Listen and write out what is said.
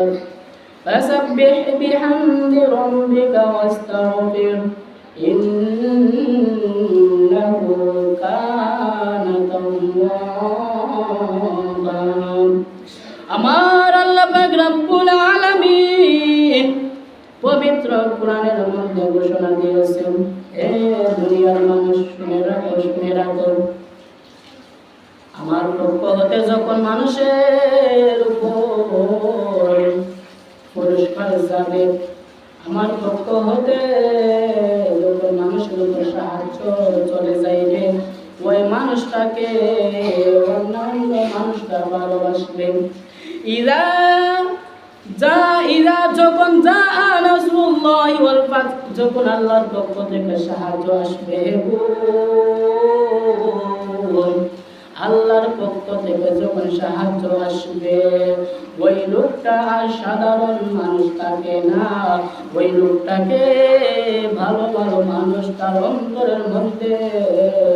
فسبح بحمد ربك واستغفر إنه كان توابا আমার আল্লাহ পাক রব্বুল আলামিন পবিত্র কোরআনের মধ্যে ঘোষণা দিয়েছেন, হে দুনিয়ার মানুষ শুনে রাখো, আমার পক্ষ হতে যখন মানুষের উপর পুরস্কার যাবে, আমার পক্ষ হতে যখন মানুষের উপর সাহায্য চলে যাইবে, ওই মানুষটাকে অন্যান্য মানুষটা ভালোবাসবে। যখন আল্লাহর পক্ষ থেকে সাহায্য আসবে, আল্লাহর পক্ষ থেকে যখন সাহায্য আসবে, ওই লোকটা আর সাধারণ মানুষ থাকে না, ওই লোকটাকে ভালো ভালো মানুষ তার অন্তরের মধ্যে